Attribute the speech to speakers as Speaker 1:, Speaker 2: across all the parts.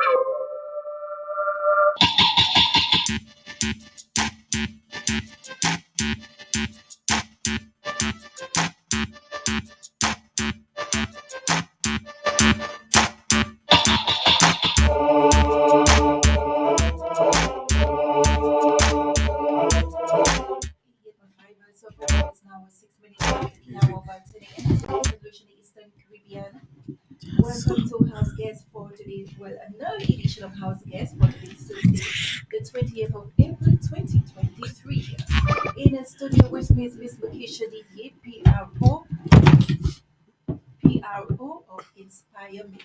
Speaker 1: It's now 6 minutes now about 10 a.m. Today's solution is Eastern Caribbean. Welcome to House Guest for today. Well, another edition of House Guest for today's Tuesday, the 20th of April 2023. In a studio with me is Miss Merkisha Dedier, PRO of InspireMe.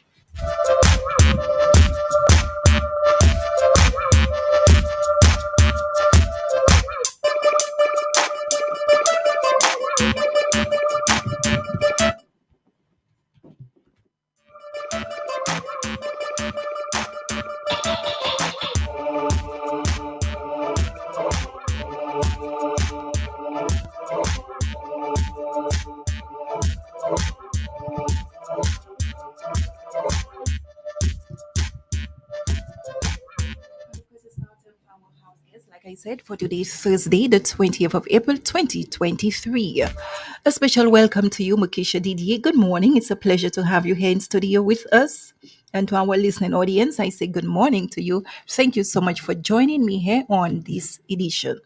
Speaker 1: Because it's now time for our house guest, like I said, for today's Thursday, the 20th of April 2023. A special welcome to you, Merkisha Dedier. Good morning. It's a pleasure to have you here in studio with us. And to our listening audience, I say good morning to you. Thank you so much for joining me here on this edition.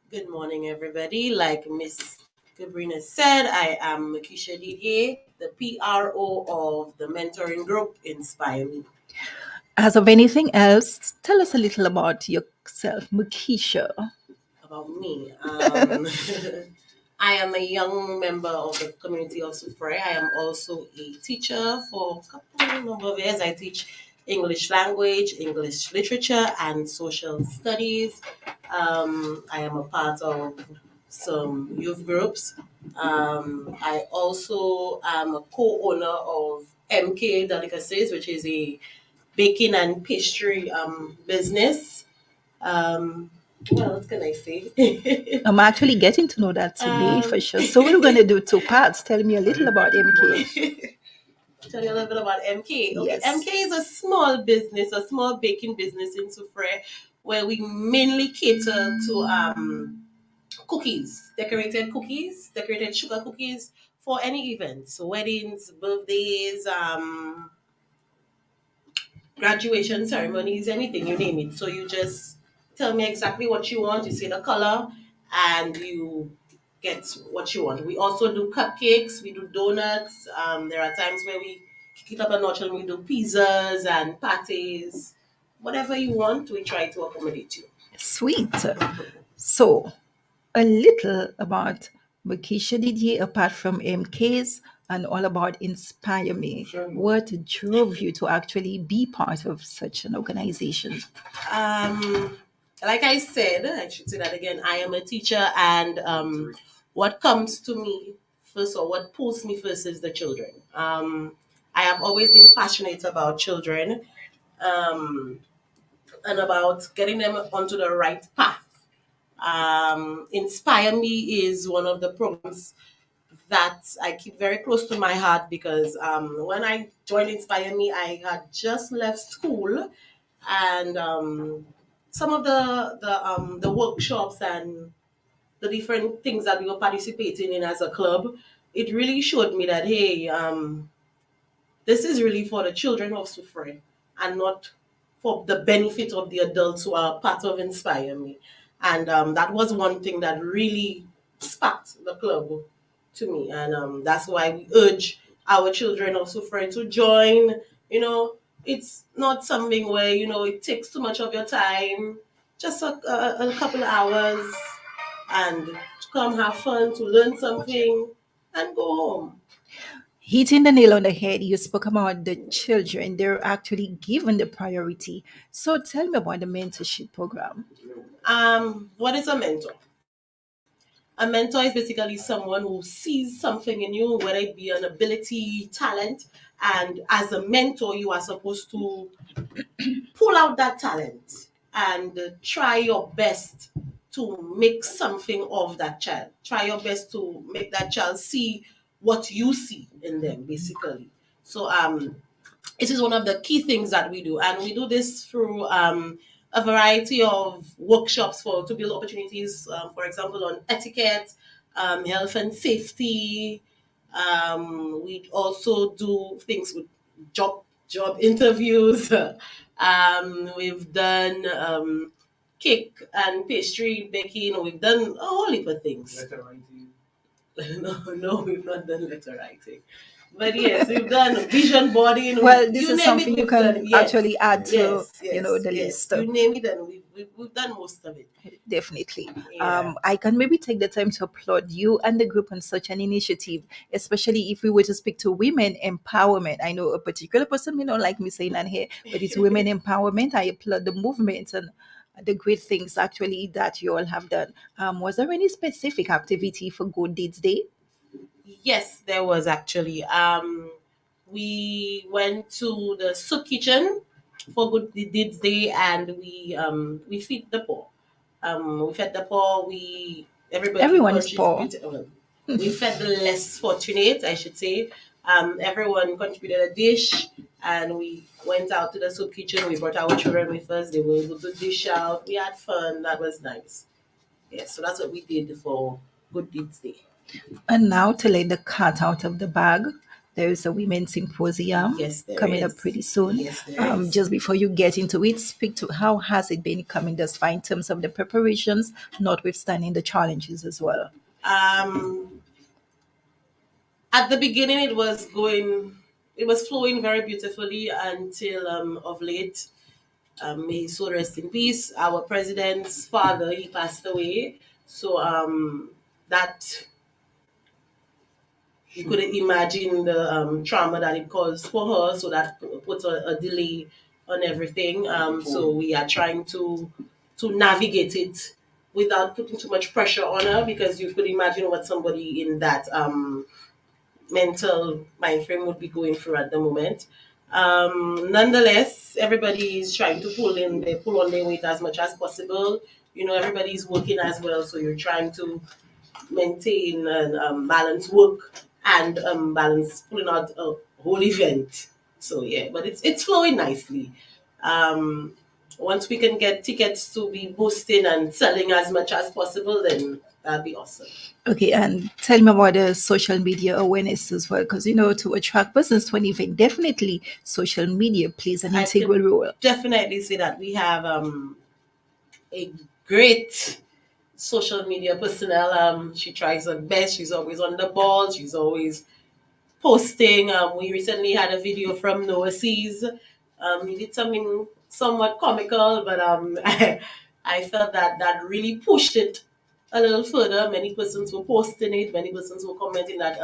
Speaker 2: Good morning, everybody. Like Miss Gabrina said, I am Merkisha Dedier, the PRO of the mentoring group Inspire Me.
Speaker 1: As of anything else, tell us a little about yourself, Merkisha.
Speaker 2: About me, I am a young member of the community of Sufre. I am also a teacher for a number of years. I teach English language, English literature, and social studies. I am a part of some youth groups. I also am a co-owner of MK Delicacies, which is a baking and pastry business. What else can I say?
Speaker 1: I'm actually getting to know that today for sure. So we're going to do two parts. Tell me a little about MK.
Speaker 2: Tell you a little bit about MK. Okay,
Speaker 1: Yes.
Speaker 2: MK is a small business, a small baking business in Sufre, where we mainly cater to cookies, decorated sugar cookies for any events, so weddings, birthdays, graduation ceremonies, anything, you name it. So you just tell me exactly what you want, you say the color, and you get what you want. We also do cupcakes, we do donuts. There are times where we kick it up a notch and we do pizzas and patties. Whatever you want, we try to accommodate you.
Speaker 1: Sweet. So, a little about Merkisha Dedier apart from MKs and all about Inspire Me.
Speaker 2: Sure.
Speaker 1: What drove you to actually be part of such an organization?
Speaker 2: Like I said, I should say that again, I am a teacher, and what comes to me first, or what pulls me first, is the children. I have always been passionate about children, um, and about getting them onto the right path. Inspire Me is one of the programs that I keep very close to my heart, because when I joined Inspire Me, I had just left school, and some of the workshops and the different things that we were participating in as a club, it really showed me that, hey, this is really for the children of Sufre, and not for the benefit of the adults who are part of Inspire Me. And that was one thing that really sparked the club to me. And that's why we urge our children of Sufre to join. It's not something where, it takes too much of your time, just a couple of hours, and to come have fun, to learn something, and go home.
Speaker 1: Hitting the nail on the head, you spoke about the children. They're actually given the priority. So tell me about the mentorship program.
Speaker 2: What is a mentor? A mentor is basically someone who sees something in you, whether it be an ability, talent, and as a mentor, you are supposed to pull out that talent and try your best to make something of that child. Try your best to make that child see what you see in them, basically. So it is one of the key things that we do, and we do this through a variety of workshops for to build opportunities. For example, on etiquette, health and safety. We also do things with job interviews. We've done cake and pastry baking. We've done a whole heap of things. No, we've not done letter writing. But yes, we've done vision boarding.
Speaker 1: Well, this
Speaker 2: You
Speaker 1: is
Speaker 2: name it,
Speaker 1: something you
Speaker 2: we've done.
Speaker 1: can
Speaker 2: Yes,
Speaker 1: actually add to,
Speaker 2: yes, yes,
Speaker 1: the
Speaker 2: yes.
Speaker 1: list.
Speaker 2: You name it, and we've done most of it.
Speaker 1: Definitely.
Speaker 2: Yeah.
Speaker 1: I can maybe take the time to applaud you and the group on such an initiative, especially if we were to speak to women empowerment. I know a particular person may not like me saying that here, but it's women empowerment. I applaud the movement and the great things actually that you all have done. Was there any specific activity for Good Deeds Day?
Speaker 2: Yes, there was actually. We went to the soup kitchen for Good Deeds Day, and we feed the poor. We fed the poor. Everybody
Speaker 1: Everyone is poor.
Speaker 2: contributed. Well, we fed the less fortunate, I should say. Everyone contributed a dish, and we went out to the soup kitchen. We brought our children with us. They were able to dish out. We had fun. That was nice. Yeah, so that's what we did for Good Deeds Day.
Speaker 1: And now to let the cat out of the bag, there is a women's symposium
Speaker 2: Yes, there
Speaker 1: coming up
Speaker 2: is.
Speaker 1: pretty soon.
Speaker 2: Yes, there is.
Speaker 1: Just before you get into it, speak to how has it been coming thus far in terms of the preparations, notwithstanding the challenges as well.
Speaker 2: Um, at the beginning, it was flowing very beautifully until of late. May his soul rest in peace. Our president's father, he passed away. So that you couldn't imagine the trauma that it caused for her. So that puts a delay on everything. So we are trying to navigate it without putting too much pressure on her, because you could imagine what somebody in that mental mind frame would be going through at the moment. Nonetheless, everybody is trying to pull on their weight as much as possible. You know, everybody's working as well, so you're trying to maintain and balance work and balance pulling out a whole event. So yeah, but it's flowing nicely. Um, Once we can get tickets to be boosting and selling as much as possible, then that'd be awesome.
Speaker 1: Okay, and tell me about the social media awareness as well, because to attract persons to an event, definitely social media plays an
Speaker 2: I
Speaker 1: integral
Speaker 2: can
Speaker 1: role.
Speaker 2: definitely say that we have a great social media personnel. She tries her best. She's always on the ball. She's always posting. We recently had a video from Noah Seas. He did something somewhat comical, but I felt that that really pushed it a little further. Many persons were posting it. Many persons were commenting that,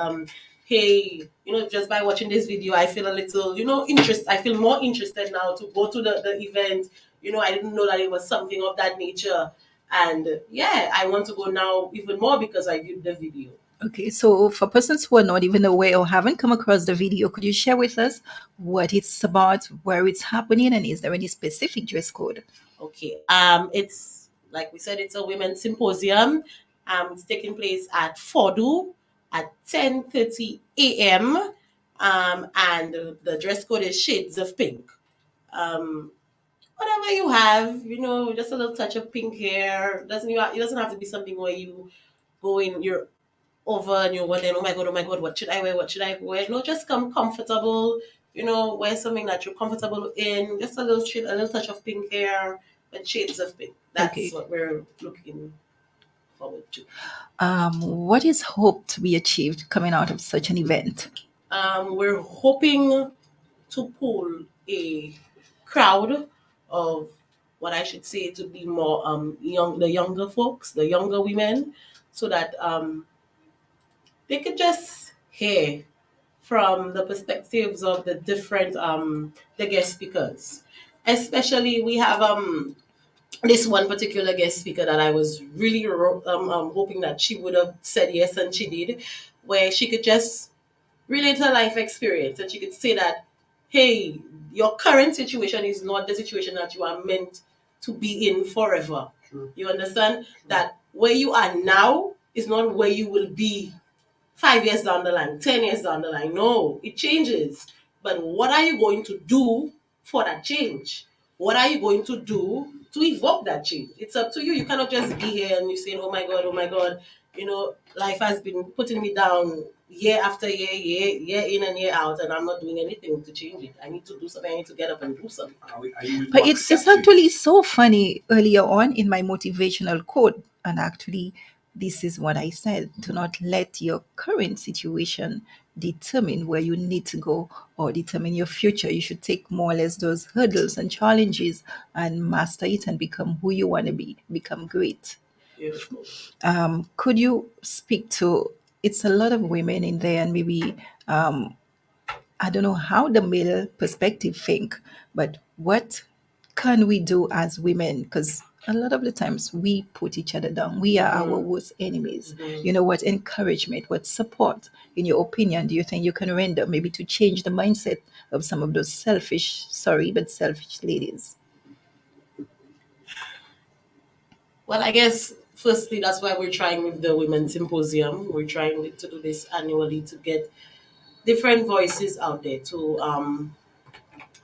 Speaker 2: hey, just by watching this video, I feel a little, interest. I feel more interested now to go to the event. I didn't know that it was something of that nature. And yeah, I want to go now even more because I viewed the video.
Speaker 1: Okay, so for persons who are not even aware or haven't come across the video, could you share with us what it's about, where it's happening, and is there any specific dress code?
Speaker 2: Okay. It's like we said, it's a women's symposium. It's taking place at Fordu at 10:30 a.m. And the dress code is shades of pink. Um, Whatever you have, just a little touch of pink hair. It doesn't have to be something where you go in, you're over and you're wondering, oh my god, what should I wear? What should I wear? No, just come comfortable. Wear something that you're comfortable in. Just a little shade, a little touch of pink hair, and shades of pink. That's
Speaker 1: Okay.
Speaker 2: what we're looking forward to.
Speaker 1: What is hoped to be achieved coming out of such an event?
Speaker 2: We're hoping to pull a crowd of what I should say to be more the younger folks, the younger women, so that they could just hear from the perspectives of the different the guest speakers. Especially we have this one particular guest speaker that I was really hoping that she would have said yes, and she did, where she could just relate her life experience, and she could say that, hey, your current situation is not the situation that you are meant to be in forever. True. You understand? True. That where you are now is not where you will be 5 years down the line, 10 years down the line. No, it changes. But what are you going to do for that change? What are you going to do to evoke that change? It's up to you. You cannot just be here and you saying, oh my God, life has been putting me down year after year, year in and year out, and I'm not doing anything to change it. I need to do something. I need to get up and do something.
Speaker 1: Are you but it's actually so funny earlier on in my motivational quote. And actually, this is what I said: do not let your current situation determine where you need to go or determine your future. You should take more or less those hurdles and challenges and master it and become who you want to be, become great.
Speaker 2: Beautiful.
Speaker 1: Could you speak to, it's a lot of women in there, and maybe I don't know how the male perspective think, but what can we do as women? Because a lot of the times we put each other down. We are our worst enemies. You know, what encouragement, what support, in your opinion, do you think you can render maybe to change the mindset of some of those selfish, sorry, but selfish ladies?
Speaker 2: Well, I guess firstly, that's why we're trying with the Women's Symposium. We're trying to do this annually to get different voices out there to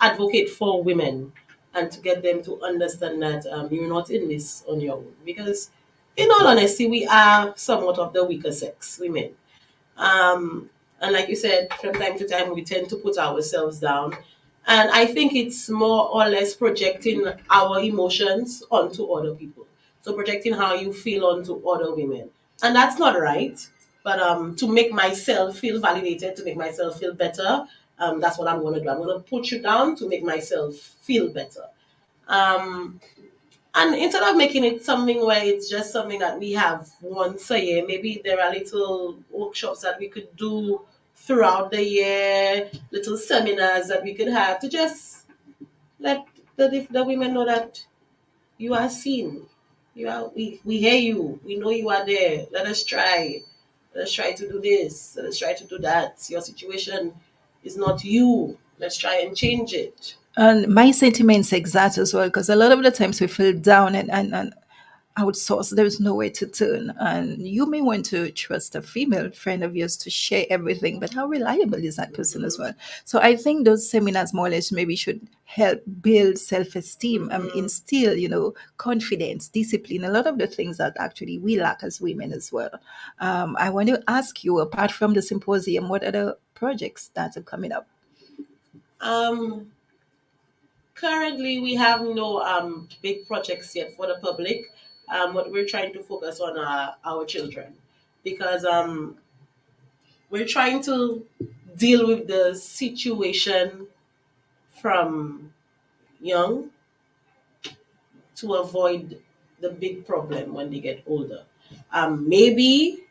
Speaker 2: advocate for women and to get them to understand that you're not in this on your own. Because, in all honesty, we are somewhat of the weaker sex, women. And like you said, from time to time, we tend to put ourselves down. And I think it's more or less projecting our emotions onto other people. So projecting how you feel onto other women. And that's not right. But to make myself feel validated, to make myself feel better, that's what I'm going to do. I'm going to put you down to make myself feel better. Um, and instead of making it something where it's just something that we have once a year, maybe there are little workshops that we could do throughout the year, little seminars that we could have to just let the women know that you are seen. We hear you. We know you are there. Let us try. Let us try to do this. Let us try to do that. Your situation is not you. Let's try and change it.
Speaker 1: And my sentiments exact as well, because a lot of the times we feel down and outsourced. There's nowhere to turn. And you may want to trust a female friend of yours to share everything, but how reliable is that person as well? So I think those seminars more or less maybe should help build self-esteem, instill, confidence, discipline, a lot of the things that actually we lack as women as well. I want to ask you, apart from the symposium, what other projects that are coming up?
Speaker 2: Um, Currently, we have no big projects yet for the public. What we're trying to focus on are our children because we're trying to deal with the situation from young to avoid the big problem when they get older. Maybe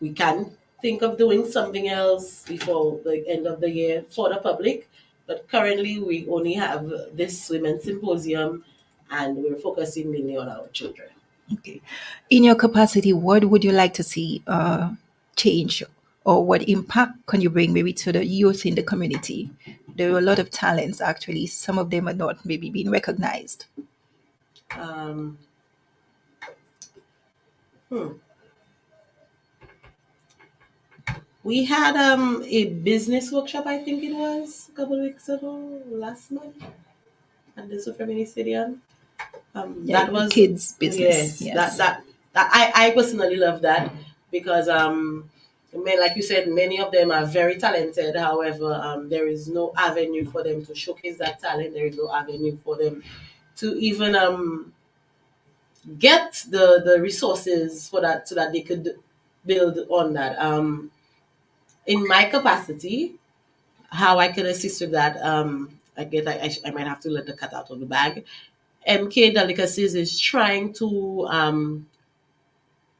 Speaker 2: we can think of doing something else before the end of the year for the public, but currently we only have this women's symposium and we're focusing mainly on our children.
Speaker 1: Okay. In your capacity, what would you like to see change, or what impact can you bring maybe to the youth in the community? There are a lot of talents, actually. Some of them are not maybe being recognized.
Speaker 2: Um, hmm. We had a business workshop, I think it was a couple of weeks ago, last month, at the Suframini Stadium.
Speaker 1: Yeah,
Speaker 2: That
Speaker 1: the
Speaker 2: was
Speaker 1: kids' business.
Speaker 2: yes,
Speaker 1: Yes.
Speaker 2: that I personally love that because like you said, many of them are very talented. However, there is no avenue for them to showcase that talent. There is no avenue for them to even get the resources for that so that they could build on that. In my capacity, how I can assist with that, I guess I might have to let the cat out of the bag. MK Delicacies is trying to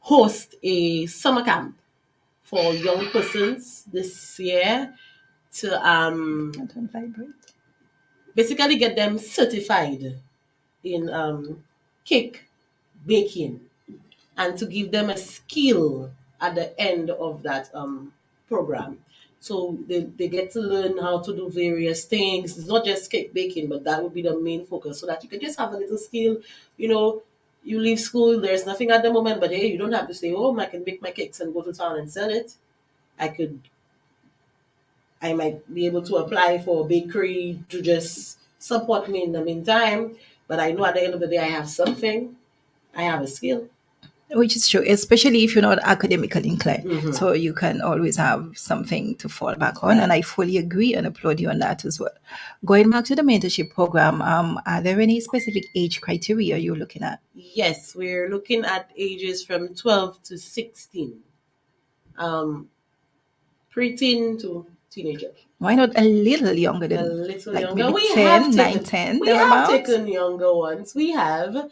Speaker 2: host a summer camp for young persons this year to
Speaker 1: Don't vibrate.
Speaker 2: basically get them certified in cake baking and to give them a skill at the end of that program. So they get to learn how to do various things. It's not just cake baking, but that would be the main focus so that you can just have a little skill. You know, you leave school, there's nothing at the moment, but hey, you don't have to stay home. I can bake my cakes and go to town and sell it. I could I might be able to apply for a bakery to just support me in the meantime. But I know at the end of the day, I have something, I have a skill.
Speaker 1: Which is true, especially if you're not academically inclined.
Speaker 2: Mm-hmm.
Speaker 1: So you can always have something to fall back on. And
Speaker 2: Right.
Speaker 1: I fully agree and applaud you on that as well. Going back to the mentorship program, are there any specific age criteria you're looking at?
Speaker 2: Yes, we're looking at ages from 12 to 16, um, preteen to teenager.
Speaker 1: Why not a little younger
Speaker 2: A
Speaker 1: than,
Speaker 2: little
Speaker 1: like
Speaker 2: younger.
Speaker 1: maybe 10, 9, 10,
Speaker 2: We have
Speaker 1: thereabouts?
Speaker 2: taken younger ones. We have.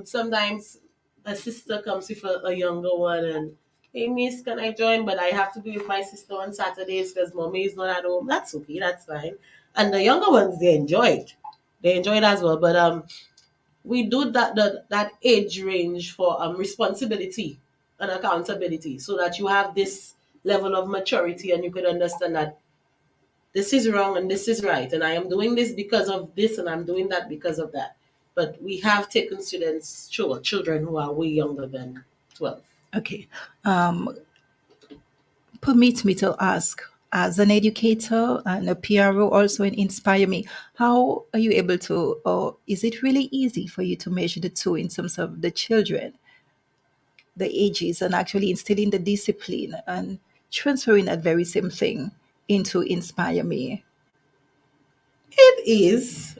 Speaker 2: Sometimes a sister comes with a younger one and, hey miss, can I join? But I have to be with my sister on Saturdays because mommy is not at home. That's okay, that's fine. And the younger ones, they enjoy it. They enjoy it as well. But we do that age range for responsibility and accountability so that you have this level of maturity and you could understand that this is wrong and this is right and I am doing this because of this and I'm doing that because of that. But we have taken students, sure, children who are way younger than 12.
Speaker 1: Okay. Um, Permit me to ask, as an educator and a PRO also in Inspire Me, how are you able to, or is it really easy for you to measure the two in terms of the children, the ages, and actually instilling the discipline and transferring that very same thing into Inspire Me?
Speaker 2: It is.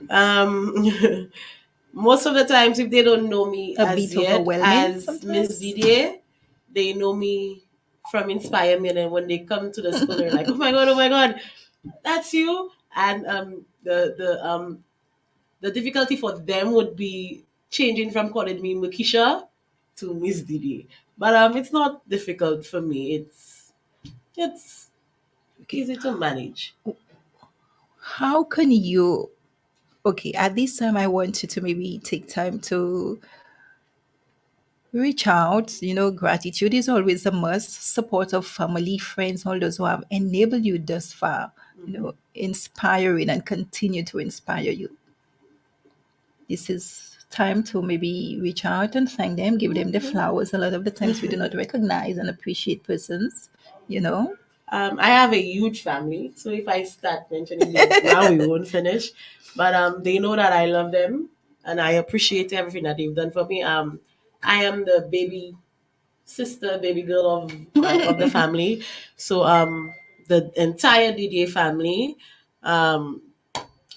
Speaker 2: Most of the times, if they don't know me
Speaker 1: A
Speaker 2: as
Speaker 1: bit
Speaker 2: yet
Speaker 1: overwhelming
Speaker 2: as Miss
Speaker 1: sometimes?
Speaker 2: Didier, they know me from Inspire Me. And then when they come to the school, they're like, oh my God, that's you. And the difficulty for them would be changing from calling me Merkisha to Miss Didi. But it's not difficult for me. It's
Speaker 1: Okay.
Speaker 2: easy to manage.
Speaker 1: How can you, okay, at this time, I want you to maybe take time to reach out. Gratitude is always a must. Support of family, friends, all those who have enabled you thus far, inspiring and continue to inspire you. This is time to maybe reach out and thank them, give them the flowers. A lot of the times we do not recognize and appreciate persons, you know.
Speaker 2: I have a huge family, so if I start mentioning names now, we won't finish. But they know that I love them and I appreciate everything that they've done for me. I am the baby sister, baby girl of the family. So the entire DDA family, um,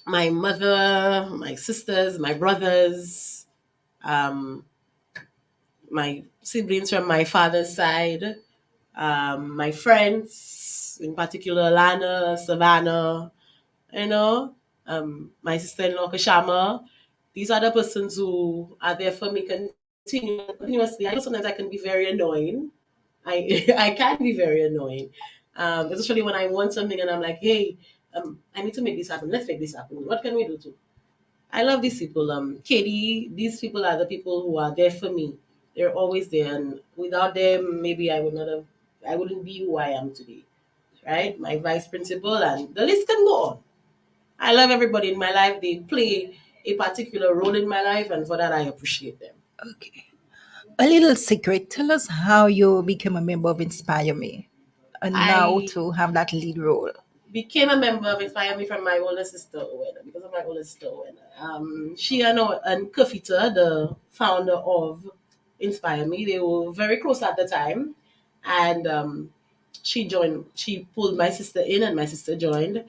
Speaker 2: my mother, my sisters, my brothers, um, my siblings from my father's side, my friends, in particular Lana, Savannah, you know, my sister-in-law Kashama. These are the persons who are there for me continuously. I know sometimes I can be very annoying. I can be very annoying, especially when I want something and I'm like, hey, I need to make this happen. Let's make this happen. What can we do to? I love these people. Katie, these people are the people who are there for me. They're always there, and without them, maybe I would not have. I wouldn't be who I am today. Right? My vice principal, and the list can go on. I love everybody in my life. They play a particular role in my life, and for that, I appreciate them.
Speaker 1: Okay. A little secret. Tell us how you became a member of Inspire Me and now
Speaker 2: I
Speaker 1: to have that lead role.
Speaker 2: became a member of Inspire Me from my older sister, Owena, because of my older sister, Owena. She and Kafita, the founder of Inspire Me, they were very close at the time. And she pulled my sister in, and my sister joined.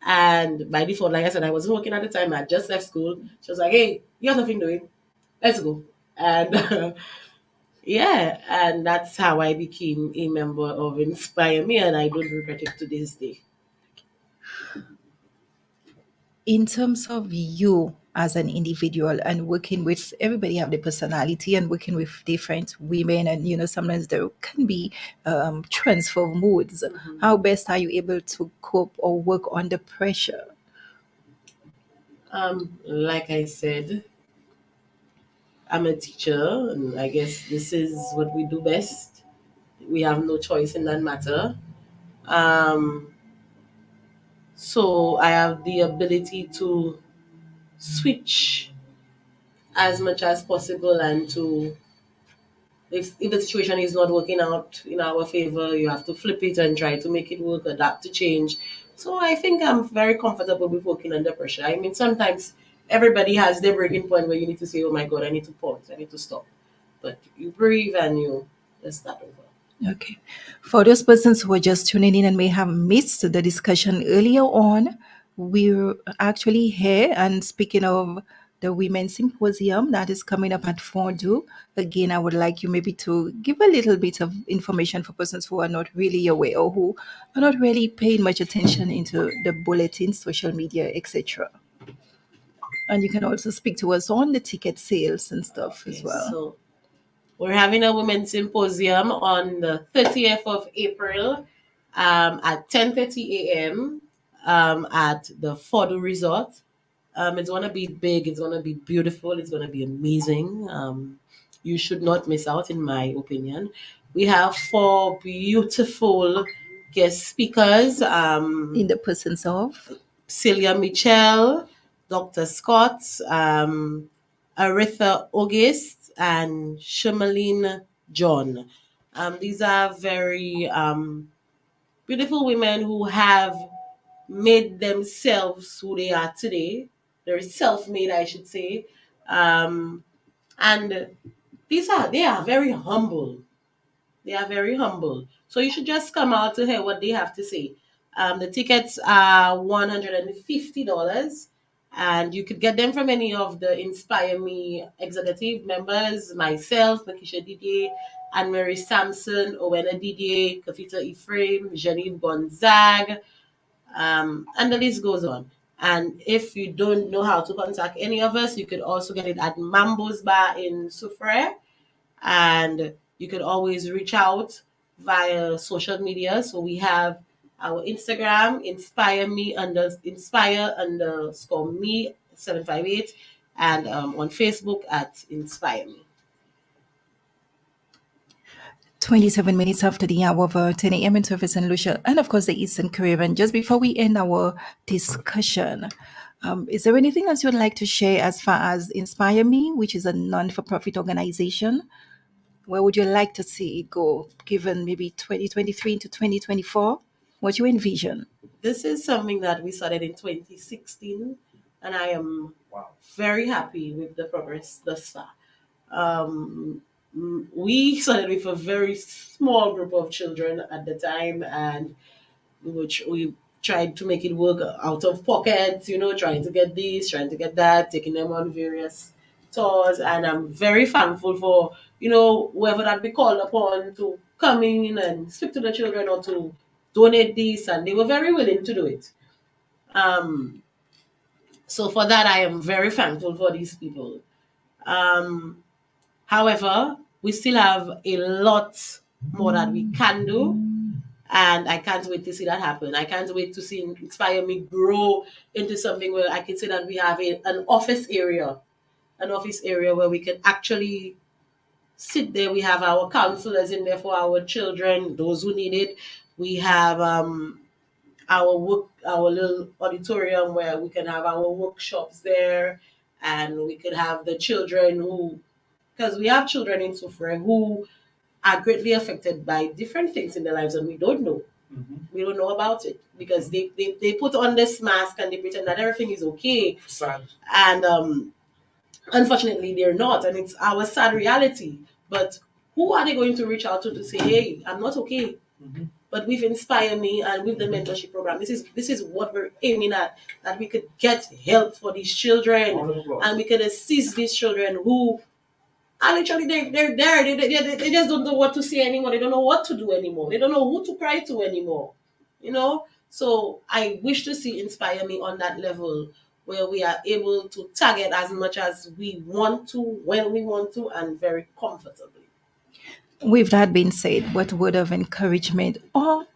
Speaker 2: And by default, like I said, I wasn't working at the time. I just left school. She was like, hey, you have nothing doing. Let's go. And yeah, and that's how I became a member of Inspire Me, and I don't regret it to this day.
Speaker 1: In terms of you as an individual and working with everybody have the personality and working with different women, and sometimes there can be transfer of moods. How best are you able to cope or work under pressure?
Speaker 2: Like I said, I'm a teacher, and I guess this is what we do best. We have no choice in that matter. Um, so I have the ability to switch as much as possible, and to if the situation is not working out in our favor, you have to flip it and try to make it work, adapt to change. So I think I'm very comfortable with working under pressure. I mean, sometimes everybody has their breaking point where you need to say, "Oh my God, I need to pause, I need to stop." But you breathe and you just start over.
Speaker 1: Okay. For those persons who are just tuning in and may have missed the discussion earlier on, we're actually here and speaking of the Women's Symposium that is coming up at Fondue. Again, I would like you maybe to give a little bit of information for persons who are not really aware or who are not really paying much attention into the bulletins, social media, etc. And you can also speak to us on the ticket sales and stuff as
Speaker 2: Okay,
Speaker 1: well.
Speaker 2: so we're having a women's symposium on the 30th of April at 10:30 a.m. At the Fordo Resort. It's gonna be big. It's gonna be beautiful. It's gonna be amazing. You should not miss out, in my opinion. We have four beautiful guest speakers.
Speaker 1: In the persons of
Speaker 2: Celia Michelle, Dr. Scott, Aretha August, and Shemaline John. These are very beautiful women who have made themselves who they are today. They're self-made, I should say. And they are very humble. They are very humble. So you should just come out to hear what they have to say. The tickets are $150, and you could get them from any of the Inspire Me executive members, myself, Merkisha Dedier, Anne Marie Sampson, Owena Didier, Kafita Ephraim, Genevieve Gonzague, and the list goes on. And if you don't know how to contact any of us, you could also get it at Mambo's Bar in Soufriere, and you could always reach out via social media. So we have our Instagram, inspire underscore me 758, and on Facebook at Inspire Me.
Speaker 1: 27 minutes after the hour of 10 a.m. in Surface and Lucia, and of course the Eastern Caribbean. Just before we end our discussion, is there anything else you would like to share as far as Inspire Me, which is a non-for-profit organization? Where would you like to see it go, given maybe 2023 to 2024? What you envision?
Speaker 2: This is something that we started in 2016, and I am very happy with the progress thus far. Um, we started with a very small group of children at the time, and which we tried to make it work out of pockets, trying to get this, trying to get that, taking them on various tours. And I'm very thankful for, whoever that we called upon to come in and speak to the children or to donate this. And they were very willing to do it. Um, so for that, I am very thankful for these people. Um, However, we still have a lot more that we can do, and I can't wait to see that happen. I can't wait to see Inspire Me grow into something where I can say that we have an office area where we can actually sit there. We have our counselors in there for our children, those who need it. We have our little auditorium where we can have our workshops there, and we could have the children who, because we have children in Sufre who are greatly affected by different things in their lives and we don't know. We don't know about it because they put on this mask and they pretend that everything is okay. Sad. And unfortunately, they're not. And it's our sad reality. But who are they going to reach out to say, hey, I'm not okay? But with Inspire Me and with the mentorship program, this is what we're aiming at, that we could get help for these children and we could assist these children who and literally, they're there. They just don't know what to say anymore. They don't know what to do anymore. They don't know who to cry to anymore. So I wish to see Inspire Me on that level where we are able to target as much as we want to, when we want to, and very comfortably.
Speaker 1: With that being said, what word of encouragement or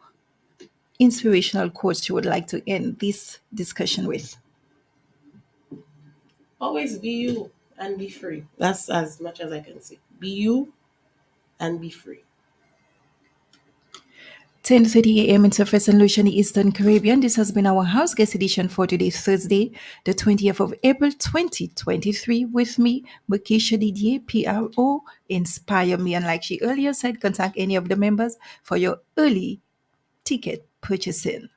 Speaker 1: inspirational quotes you would like to end this discussion with?
Speaker 2: Always be you and be free. That's as much as I can say. Be you and be free.
Speaker 1: 10:30 a.m. in Surface and Lucia in the Eastern Caribbean. This has been our house guest edition for today, Thursday, the 20th of April, 2023. With me, Merkisha Dedier, PRO, Inspire Me. And like she earlier said, contact any of the members for your early ticket purchasing.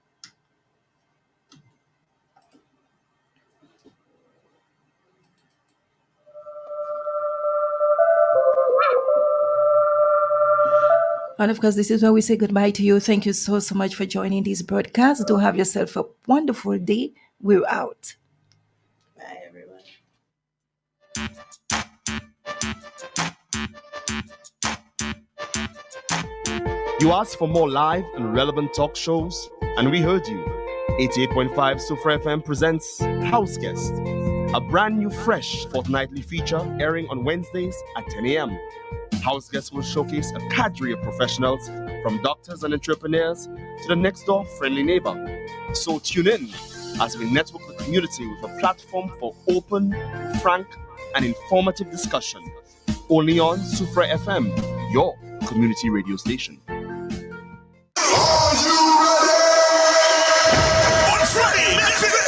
Speaker 1: And of course, this is where we say goodbye to you. Thank you so, so much for joining this broadcast. Do have yourself a wonderful day. We're out.
Speaker 2: Bye, everyone.
Speaker 3: You asked for more live and relevant talk shows, and we heard you. 88.5 Sufra FM presents House Guest, a brand new, fresh fortnightly feature airing on Wednesdays at 10 a.m. House Guest will showcase a cadre of professionals from doctors and entrepreneurs to the next door friendly neighbor. So tune in as we network the community with a platform for open, frank, and informative discussion. Only on Sufra FM, your community radio station.
Speaker 4: Are you ready? On Friday,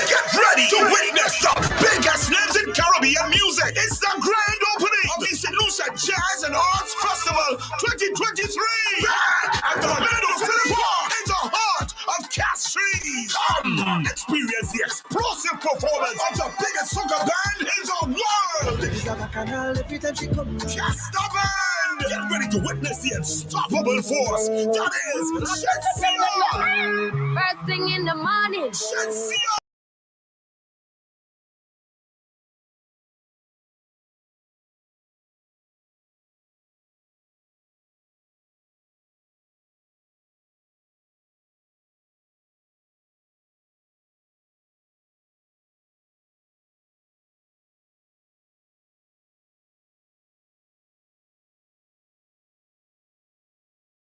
Speaker 4: get ready to witness the biggest names in Caribbean music. It's the grand opening of the St. Lucia Jazz and Arts Festival 2023. Back at the Meadows Park in the heart of Castries. Come experience the explosive performance of the biggest soca band in the world. Just the band. Get ready to witness the unstoppable force that is Shetsia.
Speaker 5: First thing in the morning.
Speaker 4: Shetsia.